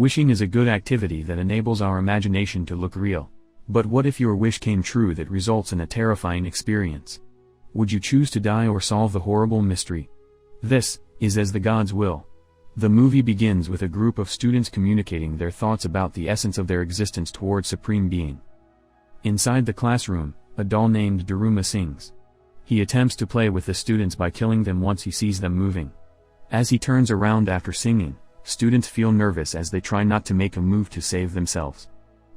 Wishing is a good activity that enables our imagination to look real. But what if your wish came true that results in a terrifying experience? Would you choose to die or solve the horrible mystery? This is As the Gods Will. The movie begins with a group of students communicating their thoughts about the essence of their existence toward Supreme Being. Inside the classroom, a doll named Daruma sings. He attempts to play with the students by killing them once he sees them moving. As he turns around after singing, students feel nervous as they try not to make a move to save themselves.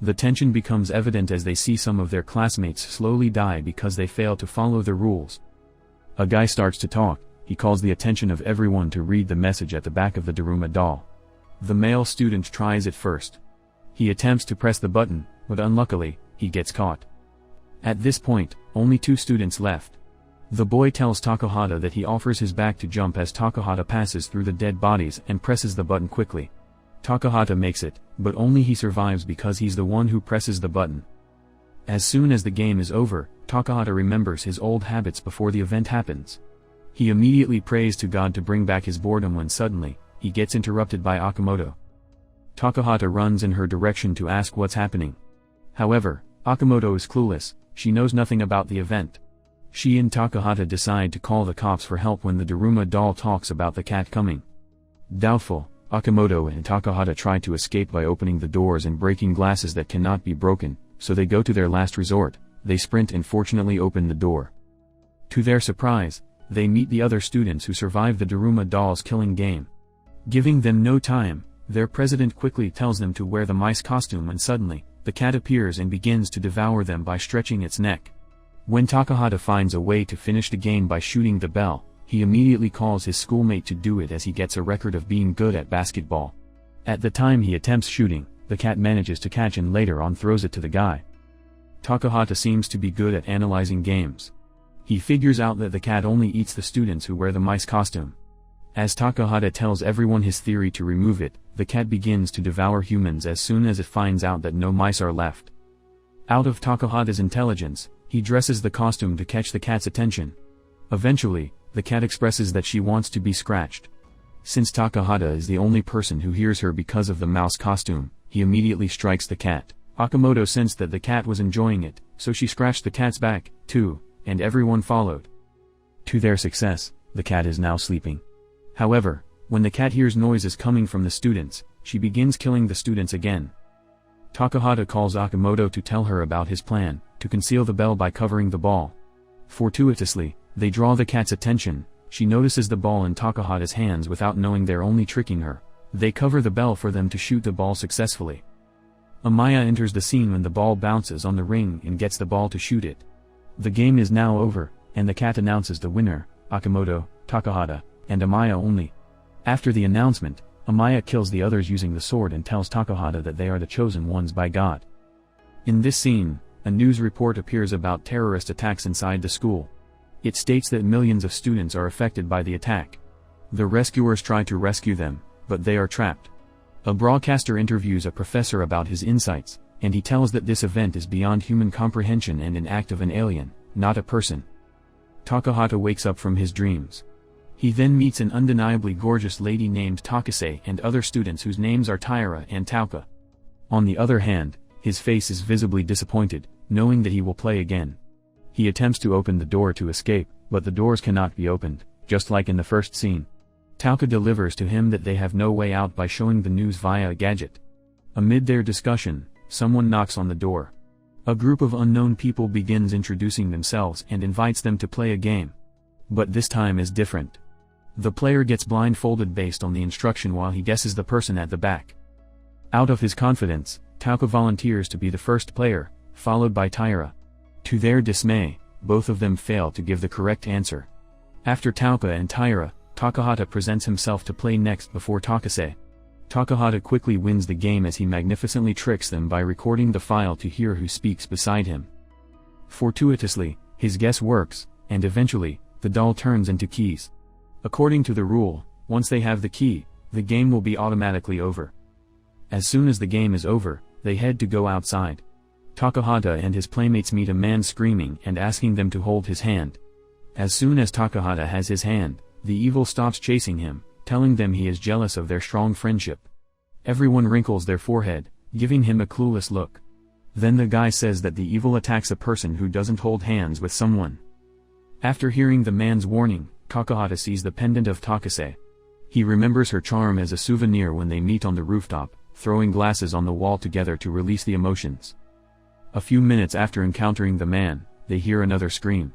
The tension becomes evident as they see some of their classmates slowly die because they fail to follow the rules. A guy starts to talk. He calls the attention of everyone to read the message at the back of the Daruma doll. The male student tries it first. He attempts to press the button, but unluckily, he gets caught. At this point, only 2 students left. The boy tells Takahata that he offers his back to jump as Takahata passes through the dead bodies and presses the button quickly. Takahata makes it, but only he survives because he's the one who presses the button. As soon as the game is over, Takahata remembers his old habits before the event happens. He immediately prays to God to bring back his boredom when suddenly, he gets interrupted by Akamoto. Takahata runs in her direction to ask what's happening. However, Akamoto is clueless, she knows nothing about the event. She and Takahata decide to call the cops for help when the Daruma doll talks about the cat coming. Doubtful, Akamoto and Takahata try to escape by opening the doors and breaking glasses that cannot be broken, so they go to their last resort. They sprint and fortunately open the door. To their surprise, they meet the other students who survived the Daruma doll's killing game. Giving them no time, their president quickly tells them to wear the mice costume and suddenly, the cat appears and begins to devour them by stretching its neck. When Takahata finds a way to finish the game by shooting the bell, he immediately calls his schoolmate to do it as he gets a record of being good at basketball. At the time he attempts shooting, the cat manages to catch and later on throws it to the guy. Takahata seems to be good at analyzing games. He figures out that the cat only eats the students who wear the mice costume. As Takahata tells everyone his theory to remove it, the cat begins to devour humans as soon as it finds out that no mice are left. Out of Takahata's intelligence, he dresses the costume to catch the cat's attention. Eventually, the cat expresses that she wants to be scratched. Since Takahata is the only person who hears her because of the mouse costume, he immediately strikes the cat. Akamoto sensed that the cat was enjoying it, so she scratched the cat's back, too, and everyone followed. To their success, the cat is now sleeping. However, when the cat hears noises coming from the students, she begins killing the students again. Takahata calls Akamoto to tell her about his plan, to conceal the bell by covering the ball. Fortuitously, they draw the cat's attention. She notices the ball in Takahata's hands without knowing they're only tricking her. They cover the bell for them to shoot the ball successfully. Amaya enters the scene when the ball bounces on the ring and gets the ball to shoot it. The game is now over, and the cat announces the winner, Akamoto, Takahata, and Amaya only. After the announcement, Amaya kills the others using the sword and tells Takahata that they are the chosen ones by God. In this scene, a news report appears about terrorist attacks inside the school. It states that millions of students are affected by the attack. The rescuers try to rescue them, but they are trapped. A broadcaster interviews a professor about his insights, and he tells that this event is beyond human comprehension and an act of an alien, not a person. Takahata wakes up from his dreams. He then meets an undeniably gorgeous lady named Takase and other students whose names are Taira and Tauka. On the other hand, his face is visibly disappointed, knowing that he will play again. He attempts to open the door to escape, but the doors cannot be opened, just like in the first scene. Tauka delivers to him that they have no way out by showing the news via a gadget. Amid their discussion, someone knocks on the door. A group of unknown people begins introducing themselves and invites them to play a game. But this time is different. The player gets blindfolded based on the instruction while he guesses the person at the back. Out of his confidence, Tauka volunteers to be the first player, followed by Taira. To their dismay, both of them fail to give the correct answer. After Tauka and Taira, Takahata presents himself to play next before Takase. Takahata quickly wins the game as he magnificently tricks them by recording the file to hear who speaks beside him. Fortuitously, his guess works, and eventually, the doll turns into keys. According to the rule, once they have the key, the game will be automatically over. As soon as the game is over, they head to go outside. Takahata and his playmates meet a man screaming and asking them to hold his hand. As soon as Takahata has his hand, the evil stops chasing him, telling them he is jealous of their strong friendship. Everyone wrinkles their forehead, giving him a clueless look. Then the guy says that the evil attacks a person who doesn't hold hands with someone. After hearing the man's warning, Takahata sees the pendant of Takase. He remembers her charm as a souvenir when they meet on the rooftop, throwing glasses on the wall together to release the emotions. A few minutes after encountering the man, they hear another scream.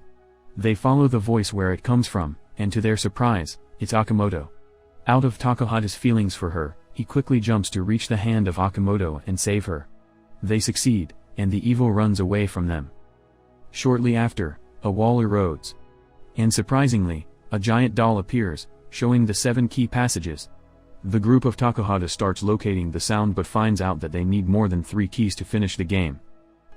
They follow the voice where it comes from, and to their surprise, it's Akimoto. Out of Takahata's feelings for her, he quickly jumps to reach the hand of Akimoto and save her. They succeed, and the evil runs away from them. Shortly after, a wall erodes. And surprisingly, a giant doll appears, showing the 7 key passages. The group of Takahata starts locating the sound but finds out that they need more than 3 keys to finish the game.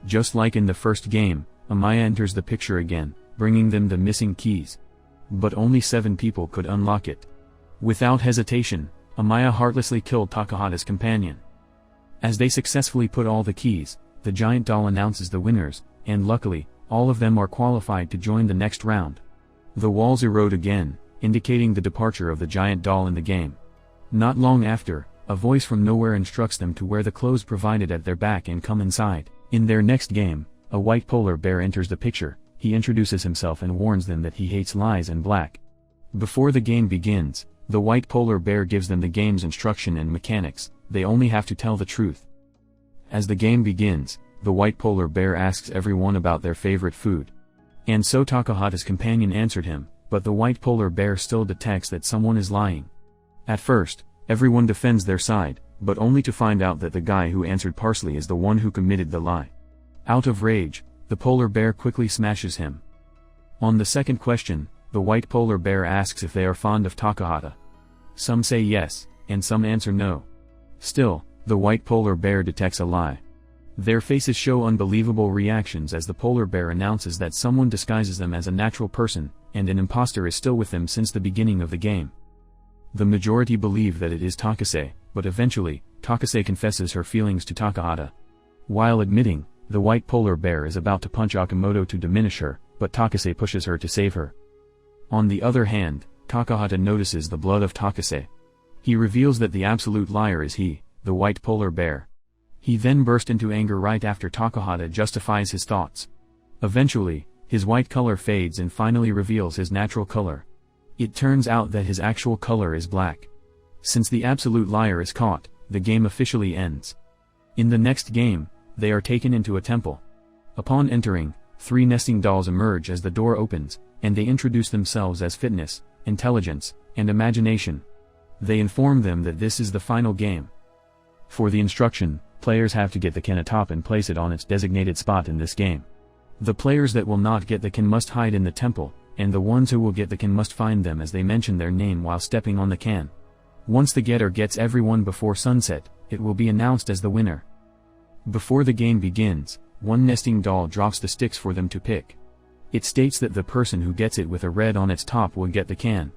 Just like in the first game, Amaya enters the picture again, bringing them the missing keys. But only 7 people could unlock it. Without hesitation, Amaya heartlessly killed Takahata's companion. As they successfully put all the keys, the giant doll announces the winners, and luckily, all of them are qualified to join the next round. The walls erode again, indicating the departure of the giant doll in the game. Not long after, a voice from nowhere instructs them to wear the clothes provided at their back and come inside. In their next game, a white polar bear enters the picture. He introduces himself and warns them that he hates lies and black. Before the game begins, the white polar bear gives them the game's instruction and mechanics. They only have to tell the truth. As the game begins, the white polar bear asks everyone about their favorite food. And so Takahata's companion answered him, but the white polar bear still detects that someone is lying. At first, everyone defends their side, but only to find out that the guy who answered parsley is the one who committed the lie. Out of rage, the polar bear quickly smashes him. On the second question, the white polar bear asks if they are fond of Takahata. Some say yes, and some answer no. Still, the white polar bear detects a lie. Their faces show unbelievable reactions as the polar bear announces that someone disguises them as a natural person, and an imposter is still with them since the beginning of the game. The majority believe that it is Takase, but eventually, Takase confesses her feelings to Takahata. While admitting, the white polar bear is about to punch Akimoto to diminish her, but Takase pushes her to save her. On the other hand, Takahata notices the blood of Takase. He reveals that the absolute liar is he, the white polar bear. He then bursts into anger right after Takahata justifies his thoughts. Eventually, his white color fades and finally reveals his natural color. It turns out that his actual color is black. Since the absolute liar is caught, the game officially ends. In the next game, they are taken into a temple. Upon entering, 3 nesting dolls emerge as the door opens, and they introduce themselves as fitness, intelligence, and imagination. They inform them that this is the final game. For the instruction, players have to get the can atop and place it on its designated spot in this game. The players that will not get the can must hide in the temple, and the ones who will get the can must find them as they mention their name while stepping on the can. Once the getter gets everyone before sunset, it will be announced as the winner. Before the game begins, one nesting doll drops the sticks for them to pick. It states that the person who gets it with a red on its top will get the can.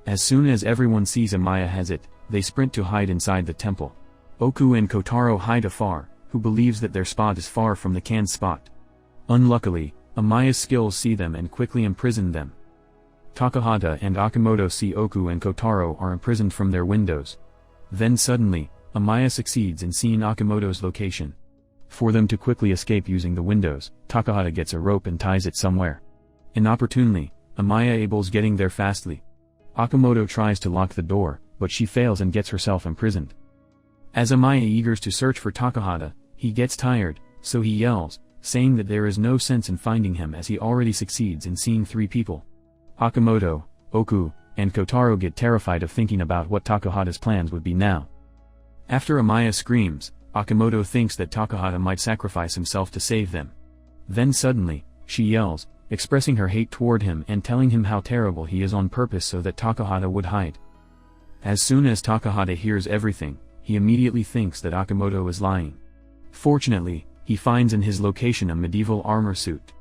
As soon as everyone sees Amaya has it, they sprint to hide inside the temple. Oku and Kotaro hide afar, who believes that their spot is far from the can's spot. Unluckily, Amaya's skills see them and quickly imprison them. Takahata and Akimoto see Oku and Kotaro are imprisoned from their windows. Then suddenly, Amaya succeeds in seeing Akimoto's location. For them to quickly escape using the windows, Takahata gets a rope and ties it somewhere. Inopportunely, Amaya ables getting there fastly. Akimoto tries to lock the door, but she fails and gets herself imprisoned. As Amaya eagers to search for Takahata, he gets tired, so he yells, saying that there is no sense in finding him as he already succeeds in seeing 3 people. Akimoto, Oku, and Kotaro get terrified of thinking about what Takahata's plans would be now. After Amaya screams, Akimoto thinks that Takahata might sacrifice himself to save them. Then suddenly, she yells, expressing her hate toward him and telling him how terrible he is on purpose so that Takahata would hide. As soon as Takahata hears everything, he immediately thinks that Akimoto is lying. Fortunately, he finds in his location a medieval armor suit.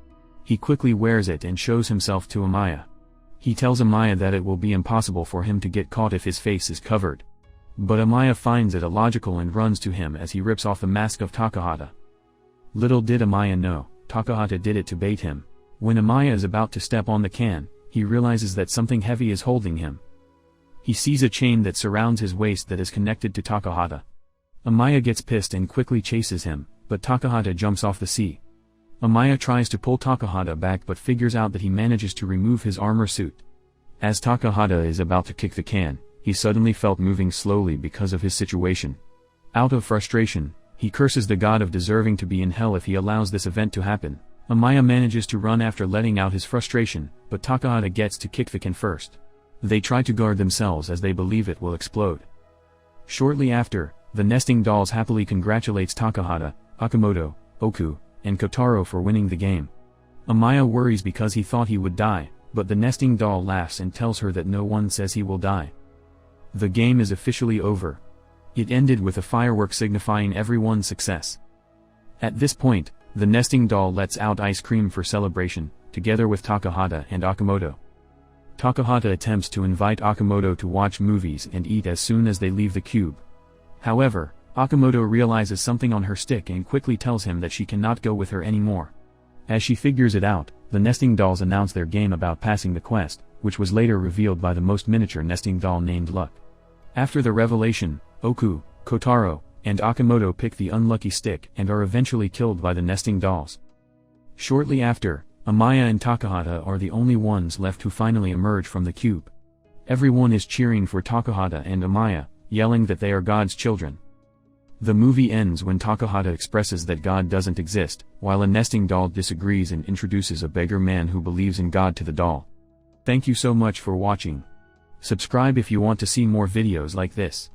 He quickly wears it and shows himself to Amaya. He tells Amaya that it will be impossible for him to get caught if his face is covered. But Amaya finds it illogical and runs to him as he rips off the mask of Takahata. Little did Amaya know, Takahata did it to bait him. When Amaya is about to step on the can, he realizes that something heavy is holding him. He sees a chain that surrounds his waist that is connected to Takahata. Amaya gets pissed and quickly chases him, but Takahata jumps off the sea. Amaya tries to pull Takahata back but figures out that he manages to remove his armor suit. As Takahata is about to kick the can, he suddenly felt moving slowly because of his situation. Out of frustration, he curses the god of deserving to be in hell if he allows this event to happen. Amaya manages to run after letting out his frustration, but Takahata gets to kick the can first. They try to guard themselves as they believe it will explode. Shortly after, the nesting dolls happily congratulates Takahata, Akamoto, Oku, and Kotaro for winning the game. Amaya worries because he thought he would die, but the nesting doll laughs and tells her that no one says he will die. The game is officially over. It ended with a firework signifying everyone's success. At this point, the nesting doll lets out ice cream for celebration, together with Takahata and Akamoto. Takahata attempts to invite Akamoto to watch movies and eat as soon as they leave the cube. However, Akamoto realizes something on her stick and quickly tells him that she cannot go with her anymore. As she figures it out, the nesting dolls announce their game about passing the quest, which was later revealed by the most miniature nesting doll named Luck. After the revelation, Oku, Kotaro, and Akamoto pick the unlucky stick and are eventually killed by the nesting dolls. Shortly after, Amaya and Takahata are the only ones left who finally emerge from the cube. Everyone is cheering for Takahata and Amaya, yelling that they are God's children. The movie ends when Takahata expresses that God doesn't exist, while a nesting doll disagrees and introduces a beggar man who believes in God to the doll. Thank you so much for watching. Subscribe if you want to see more videos like this.